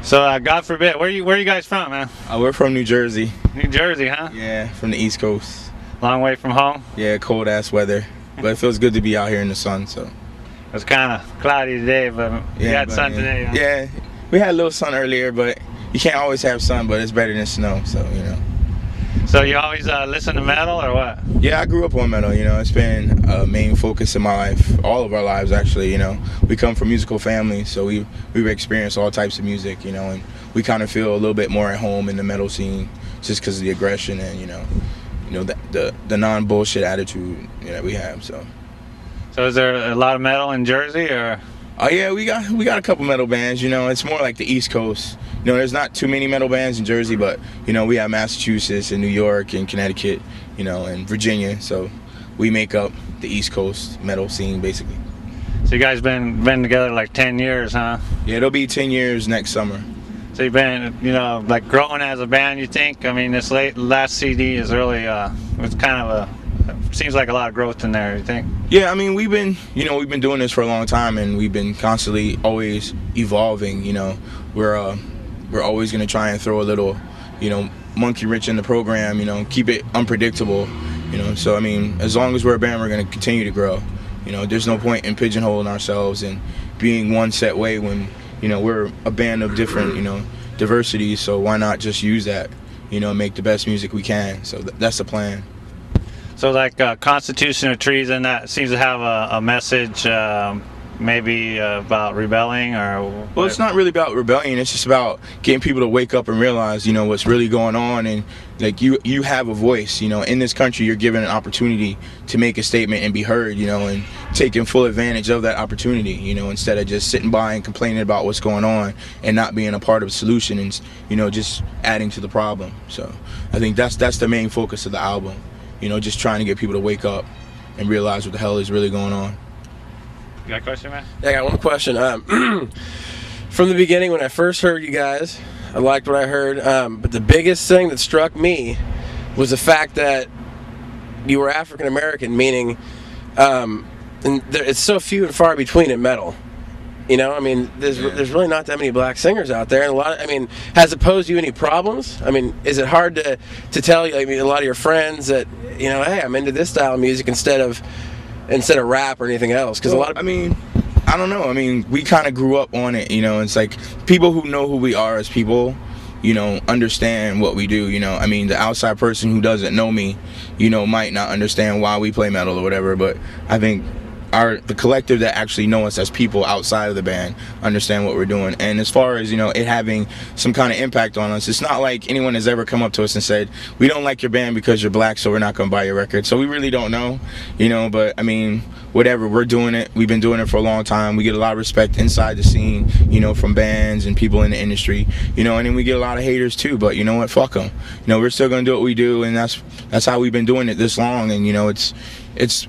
So, God forbid, where you guys from, man? We're from New Jersey. New Jersey, huh? Yeah, from the East Coast. Long way from home? Yeah, cold ass weather. But it feels good to be out here in the sun, so. It's kind of cloudy today, but you got sun today, huh? Yeah, we had a little sun earlier, but you can't always have sun, but it's better than snow, so, you know. So you always listen to metal or what? Yeah, I grew up on metal, you know. It's been a main focus in my life, all of our lives actually, you know. We come from musical families, so we've experienced all types of music, you know, and we kind of feel a little bit more at home in the metal scene just because of the aggression and, you know, the non-bullshit attitude that we have, so. So is there a lot of metal in Jersey, or? Oh yeah, we got a couple metal bands, you know. It's more like the East Coast. You know, there's not too many metal bands in Jersey, but, you know, we have Massachusetts and New York and Connecticut, you know, and Virginia. So we make up the East Coast metal scene, basically. So you guys been together like 10 years, huh? Yeah, it'll be 10 years next summer. So you've been, you know, like growing as a band, you think? I mean, this last CD is really, it's kind of seems like a lot of growth in there, you think? Yeah, I mean, we've been doing this for a long time, and we've been constantly always evolving, you know. We're always going to try and throw a little, you know, monkey wrench in the program, you know, keep it unpredictable, you know. So, I mean, as long as we're a band, we're going to continue to grow. You know, there's no point in pigeonholing ourselves and being one set way when, you know, we're a band of different, you know, diversity. So why not just use that, you know, and make the best music we can. So that's the plan. So like Constitution of Treason, that seems to have a message maybe about rebelling, or? Well, it's not really about rebellion. It's just about getting people to wake up and realize, you know, what's really going on. And like you have a voice, you know. In this country, you're given an opportunity to make a statement and be heard, you know, and taking full advantage of that opportunity, you know, instead of just sitting by and complaining about what's going on and not being a part of the solution and, you know, just adding to the problem. So I think that's the main focus of the album, you know, just trying to get people to wake up and realize what the hell is really going on. You got a question, man? Yeah, I got one question. From the beginning, when I first heard you guys, I liked what I heard, but the biggest thing that struck me was the fact that you were African American, meaning and it's so few and far between in metal. You know, I mean, there's really not that many black singers out there, and a lot. I mean, has it posed you any problems? I mean, is it hard to tell you? I mean, a lot of your friends that, you know, hey, I'm into this style of music instead of rap or anything else, because a lot of, I mean, I don't know. I mean, we kind of grew up on it, you know. It's like people who know who we are as people, you know, understand what we do, you know. I mean, the outside person who doesn't know me, you know, might not understand why we play metal or whatever, but I think the collective that actually know us as people outside of the band understand what we're doing. And as far as, you know, it having some kind of impact on us, it's not like anyone has ever come up to us and said, we don't like your band because you're black, so we're not going to buy your record. So we really don't know, you know. But I mean, whatever, we're doing it. We've been doing it for a long time. We get a lot of respect inside the scene, you know, from bands and people in the industry, you know. And then we get a lot of haters too, but you know what, fuck them. You know, we're still going to do what we do, and that's how we've been doing it this long. And you know, it's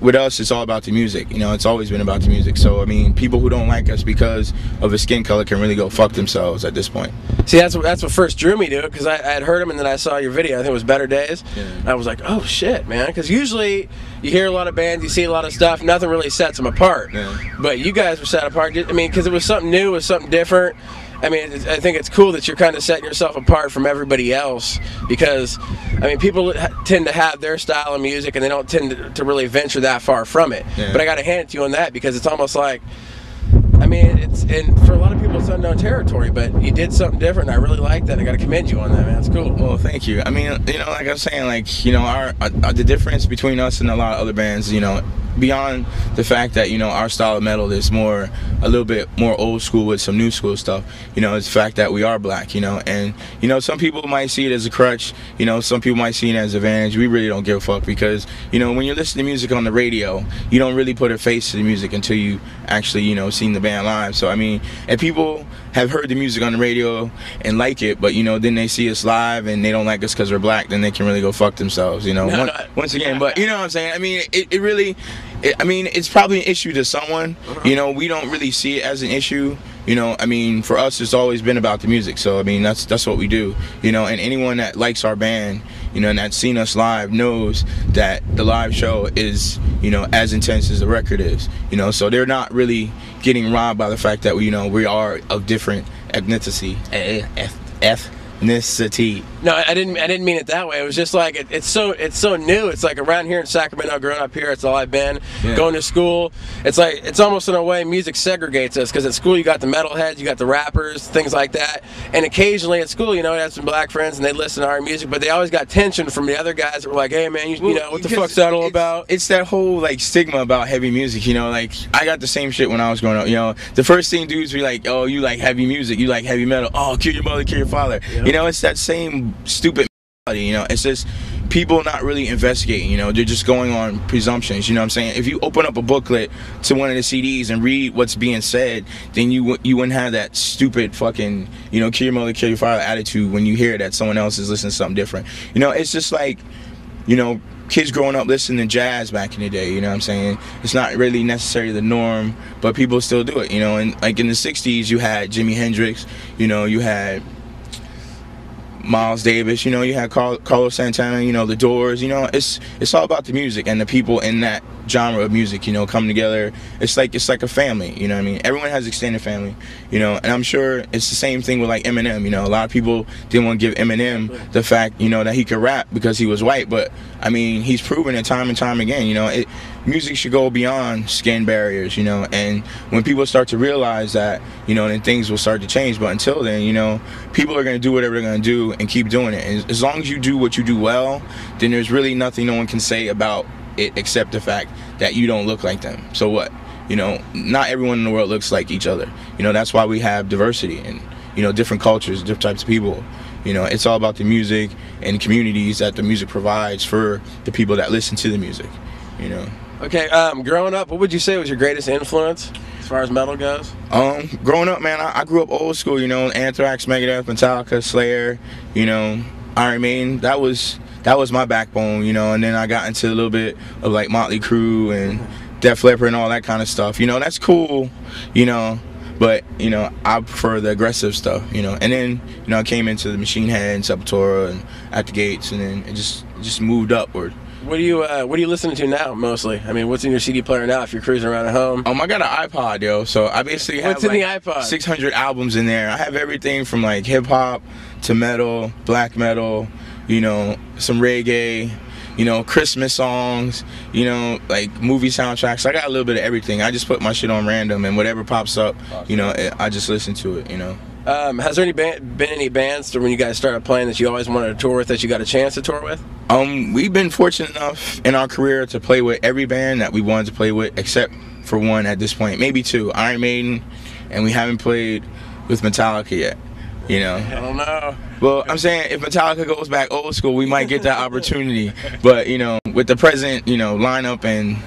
with us, it's all about the music, you know. It's always been about the music. So I mean, people who don't like us because of a skin color can really go fuck themselves at this point. See, that's what first drew me to it, because I had heard him and then I saw your video. I think it was Better Days. Yeah. And I was like, oh shit, man, because usually you hear a lot of bands, you see a lot of stuff, nothing really sets them apart. Yeah. But you guys were set apart. I mean, because it was something new, it was something different. I mean, I think it's cool that you're kind of setting yourself apart from everybody else, because, I mean, people tend to have their style of music and they don't tend to really venture that far from it. Yeah. But I got to hand it to you on that, because it's almost like, I mean, and for a lot of people it's unknown territory, but you did something different, and I really like that. I got to commend you on that, man. It's cool. Well, thank you. I mean, you know, like I was saying, like, you know, the difference between us and a lot of other bands, you know, beyond the fact that, you know, our style of metal is a little bit more old school with some new school stuff, you know, it's the fact that we are black, you know. And, you know, some people might see it as a crutch, you know, some people might see it as an advantage. We really don't give a fuck, because, you know, when you're listening to music on the radio, you don't really put a face to the music until you actually, you know, seen the band live. So I mean, if people have heard the music on the radio and like it, but, you know, then they see us live and they don't like us because we're black, then they can really go fuck themselves, you know. Once again, but you know what I'm saying. I mean, it really, I mean, it's probably an issue to someone. You know, we don't really see it as an issue. You know, I mean, for us, it's always been about the music. So I mean, that's what we do. You know, and anyone that likes our band, you know, and that's seen us live knows that the live show is, you know, as intense as the record is. You know, so they're not really getting robbed by the fact that we, you know, we are of different ethnicity. No, I didn't mean it that way. It was just like it's so new. It's like around here in Sacramento, growing up here, it's all I've been. Yeah. Going to school, it's like it's almost in a way music segregates us, because at school you got the metalheads, you got the rappers, things like that. And occasionally at school, you know, I had some black friends and they listen to our music, but they always got tension from the other guys that were like, "Hey man, you know what the fuck's that all about?" It's that whole like stigma about heavy music. You know, like I got the same shit when I was growing up. You know, the first thing dudes be like, "Oh, you like heavy music? You like heavy metal? Oh, kill your mother, kill your father." Yep. You know, it's that same stupid. You know, it's just people not really investigating. You know, they're just going on presumptions. You know what I'm saying? If you open up a booklet to one of the CDs and read what's being said, then you wouldn't have that stupid fucking, you know, kill your mother, kill your father attitude when you hear that someone else is listening to something different. You know, it's just like, you know, kids growing up listening to jazz back in the day. You know what I'm saying? It's not really necessarily the norm, but people still do it. You know, and like in the '60s, you had Jimi Hendrix. You know, you had Miles Davis, you know, you had Carlos Santana, you know, the Doors. You know, it's all about the music and the people in that genre of music, you know, come together. It's like a family, you know what I mean? Everyone has extended family, you know, and I'm sure it's the same thing with like Eminem. You know, a lot of people didn't want to give Eminem the fact, you know, that he could rap because he was white, but I mean, he's proven it time and time again. You know, music should go beyond skin barriers, you know, and when people start to realize that, you know, then things will start to change. But until then, you know, people are going to do whatever they're going to do and keep doing it. And as long as you do what you do well, then there's really nothing no one can say about it except the fact that you don't look like them. So what? You know, not everyone in the world looks like each other. You know, that's why we have diversity and, you know, different cultures, different types of people. You know, it's all about the music and communities that the music provides for the people that listen to the music, you know. Okay, growing up, what would you say was your greatest influence as far as metal goes? Growing up, man, I grew up old school, you know, Anthrax, Megadeth, Metallica, Slayer, you know, Iron Maiden. That was my backbone, you know, and then I got into a little bit of like Motley Crue and Def Leppard and all that kind of stuff. You know, that's cool, you know, but, you know, I prefer the aggressive stuff, you know. And then, you know, I came into the Machine Head and Sepultura and At the Gates, and then it just moved upward. What are you listening to now mostly? I mean, what's in your CD player now if you're cruising around at home? I got an iPod, yo, so I basically have what's in like the iPod? 600 albums in there. I have everything from like hip hop to metal, black metal, you know, some reggae, you know, Christmas songs, you know, like movie soundtracks. I got a little bit of everything. I just put my shit on random, and whatever pops up, you know, I just listen to it, you know. Has there been any bands when you guys started playing that you always wanted to tour with that you got a chance to tour with? We've been fortunate enough in our career to play with every band that we wanted to play with, except for one at this point, maybe two, Iron Maiden, and we haven't played with Metallica yet, you know. I don't know. Well, I'm saying if Metallica goes back old school, we might get that opportunity. But, you know, with the present, you know, lineup and,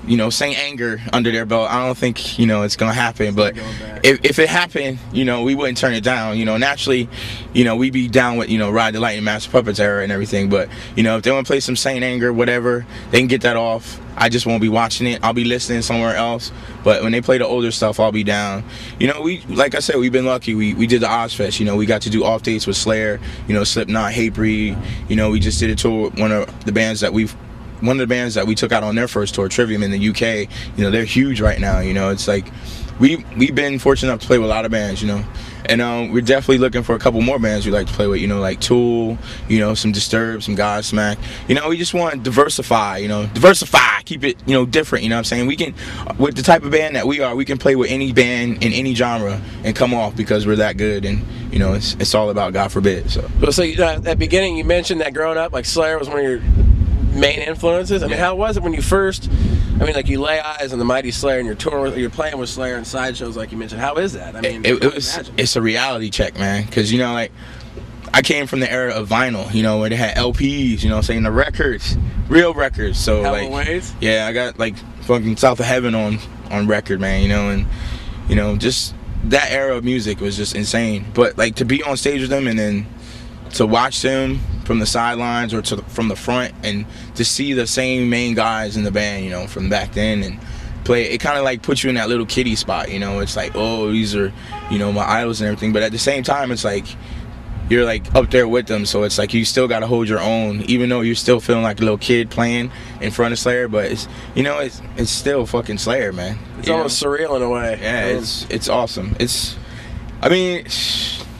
you know, Saint Anger under their belt, I don't think, you know, it's going to happen. But if it happened, you know, we wouldn't turn it down. You know, naturally, you know, we'd be down with, you know, Ride the Lightning, Master Puppets era and everything. But, you know, if they want to play some Saint Anger, whatever, they can get that off. I just won't be watching it. I'll be listening somewhere else. But when they play the older stuff, I'll be down. You know, like I said, we've been lucky. We did the Ozfest. You know, we got to do off dates with Slayer, you know, Slipknot, Hatebreed. You know, we just did a tour with one of the bands that we took out on their first tour, Trivium in the UK. You know, they're huge right now. You know, it's like we've been fortunate enough to play with a lot of bands, you know. And we're definitely looking for a couple more bands we like to play with, you know, like Tool, you know, some Disturbed, some Godsmack. You know, we just want to diversify, keep it, you know, different, you know what I'm saying? We can, with the type of band that we are, we can play with any band in any genre and come off because we're that good. And, you know, it's all about God forbid. So at the beginning, you mentioned that growing up, like Slayer was one of your main influences. I mean, how was it when you first, like you lay eyes on the mighty Slayer and you're playing with Slayer and sideshows like you mentioned. How is that? I mean, it's a reality check, man, because, you know, like I came from the era of vinyl, you know, where they had LPs, you know, saying the records, real records. So yeah, I got like fucking South of Heaven on record, man, you know, and, you know, just that era of music was just insane. But like to be on stage with them and then to watch them from the sidelines or from the front and to see the same main guys in the band, you know, from back then and play, it kind of like puts you in that little kiddie spot, you know. It's like, oh, these are, you know, my idols and everything. But at the same time, it's like you're like up there with them, so it's like you still got to hold your own, even though you're still feeling like a little kid playing in front of Slayer. But it's, you know, it's still fucking Slayer, man. It's almost surreal in a way. Yeah, it's awesome. I mean,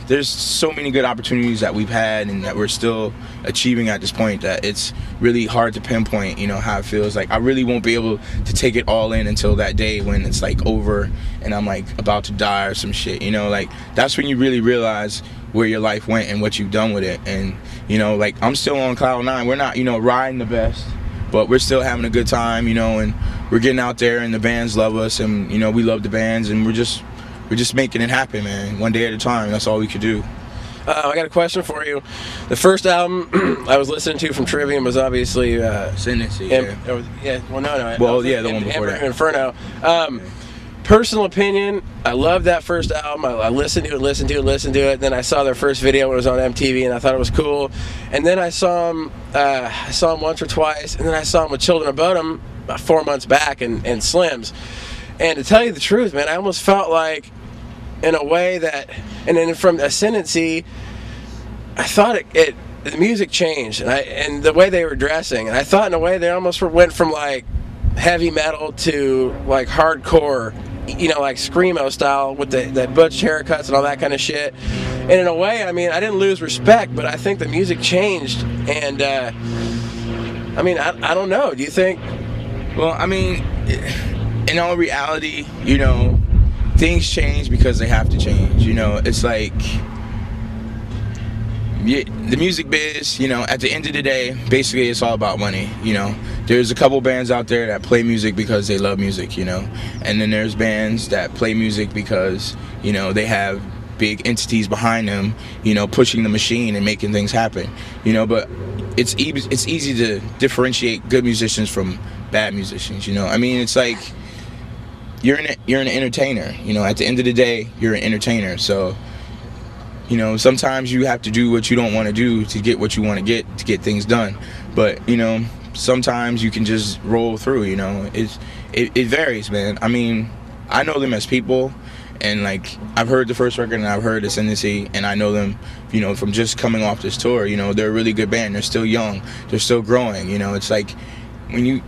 there's so many good opportunities that we've had and that we're still achieving at this point that it's really hard to pinpoint, you know, how it feels. Like, I really won't be able to take it all in until that day when it's like over and I'm like about to die or some shit, you know. Like, that's when you really realize where your life went and what you've done with it. And, you know, like, I'm still on cloud nine. We're not, you know, riding the best, but we're still having a good time, you know, and we're getting out there and the bands love us and, you know, we love the bands and we're just making it happen, man. One day at a time. That's all we could do. I got a question for you. The first album I was listening to from Trivium was obviously Ascendancy. Yeah. Well, no. Well, yeah, the one before that. Inferno. Personal opinion, I loved that first album. I listened to it. Then I saw their first video when it was on MTV, and I thought it was cool. And then I saw him once or twice, and then I saw him with Children of Bodom about 4 months back and Slims. And to tell you the truth, man, I almost felt like, in a way that, and then from Ascendancy, I thought the music changed, and the way they were dressing, and I thought in a way they almost went from like heavy metal to like hardcore, you know, like screamo style with the butch haircuts and all that kind of shit. And in a way, I mean, I didn't lose respect, but I think the music changed. And I mean, I don't know. Do you think? Well, I mean, in all reality, you know, things change because they have to change. You know, it's like, the music biz, you know, at the end of the day, basically it's all about money, you know. There's a couple bands out there that play music because they love music, you know. And then there's bands that play music because, you know, they have big entities behind them, you know, pushing the machine and making things happen, you know. But it's easy to differentiate good musicians from bad musicians, you know. I mean, it's like, you're an entertainer, you know. At the end of the day, you're an entertainer, so, you know, sometimes you have to do what you don't want to do to get what you want to get things done. But, you know, sometimes you can just roll through, you know. It varies, man. I mean, I know them as people, and like, I've heard the first record and I've heard Ascendancy, and I know them, you know, from just coming off this tour. You know, they're a really good band. They're still young. They're still growing. You know, it's like when you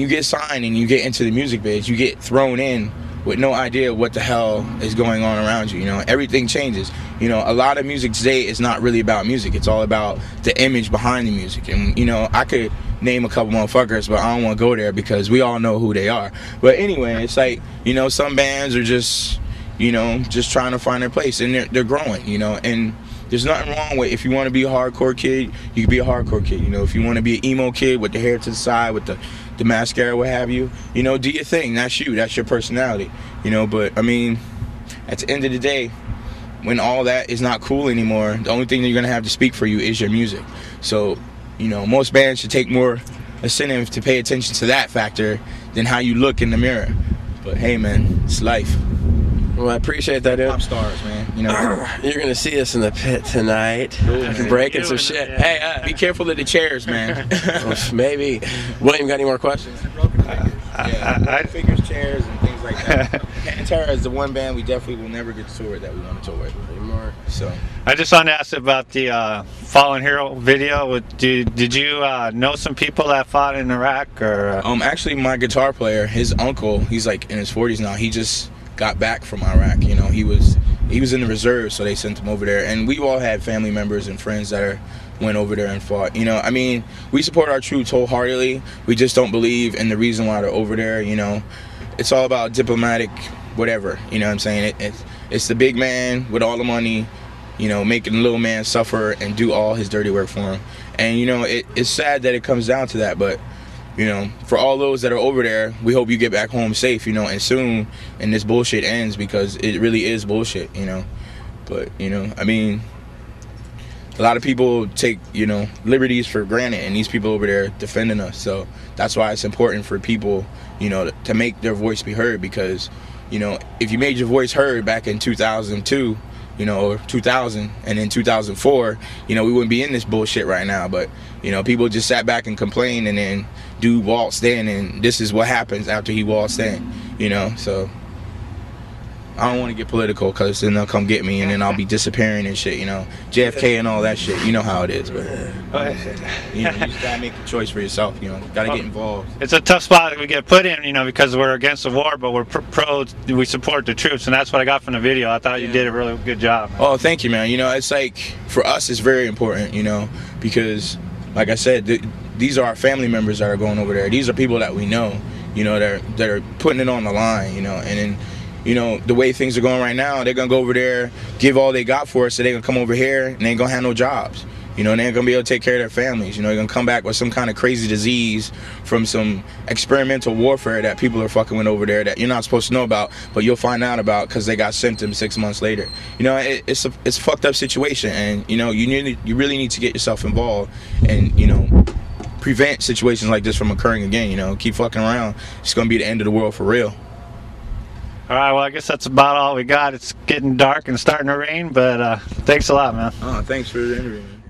get signed and you get into the music biz, you get thrown in with no idea what the hell is going on around you. You know, everything changes. You know, a lot of music today is not really about music. It's all about the image behind the music. And, you know, I could name a couple motherfuckers, but I don't want to go there because we all know who they are. But anyway, it's like, you know, some bands are just, you know, just trying to find their place, and they're growing, you know. And there's nothing wrong with, if you want to be a hardcore kid, you can be a hardcore kid. You know, if you want to be an emo kid with the hair to the side, with the mascara, what have you, you know, do your thing. That's you. That's your personality, you know. But I mean, at the end of the day, when all that is not cool anymore, the only thing that you're gonna have to speak for you is your music. So, you know, most bands should take more incentive to pay attention to that factor than how you look in the mirror. But hey, man, it's life. Well, I appreciate that, dude. Pop stars, man. You know, you're gonna see us in the pit tonight, breaking some shit. Hey, be careful of the chairs, man. Maybe. William, got any more questions? I figures, chairs, and things like that. Pantera is the one band we definitely will never get to tour that we want to tour with anymore. So I just wanted to ask about the Fallen Hero video. Did you know some people that fought in Iraq, or? Actually, my guitar player, his uncle, he's like in his 40s now. He just got back from Iraq. You know, he was in the reserve, so they sent him over there. And we've all had family members and friends that went over there and fought. You know, I mean, we support our troops wholeheartedly. We just don't believe in the reason why they're over there. You know, it's all about diplomatic whatever. You know what I'm saying? It's the big man with all the money, you know, making the little man suffer and do all his dirty work for him. And, you know, it's sad that it comes down to that, but, you know, for all those that are over there, we hope you get back home safe, you know, and soon, and this bullshit ends, because it really is bullshit, you know. But, you know, I mean, a lot of people take, you know, liberties for granted, and these people over there defending us. So that's why it's important for people, you know, to make their voice be heard, because, you know, if you made your voice heard back in 2002, you know, or 2000, and in 2004, you know, we wouldn't be in this bullshit right now. But, you know, people just sat back and complained, and then dude waltzed in, and this is what happens after he waltzed in, you know. So I don't want to get political because then they'll come get me and then I'll be disappearing and shit, you know. JFK and all that shit, you know how it is. But you just gotta make a choice for yourself, you know. Gotta get involved. It's a tough spot that we get put in, you know, because we're against the war, but we're we support the troops, and that's what I got from the video. I thought you did a really good job. Oh, thank you, man. You know, it's like, for us, it's very important, you know, because, like I said, these are our family members that are going over there. These are people that we know, you know, that are putting it on the line, you know, and then, you know, the way things are going right now, they're going to go over there, give all they got for us, so they're going to come over here and they ain't going to have no jobs. You know, and they ain't going to be able to take care of their families. You know, they're going to come back with some kind of crazy disease from some experimental warfare that people are fucking with over there that you're not supposed to know about, but you'll find out about because they got symptoms 6 months later. You know, it's a fucked up situation, and, you know, you really need to get yourself involved and, you know, prevent situations like this from occurring again. You know, keep fucking around. It's going to be the end of the world for real. All right, well, I guess that's about all we got. It's getting dark and starting to rain, but thanks a lot, man. Oh, thanks for the interview, man.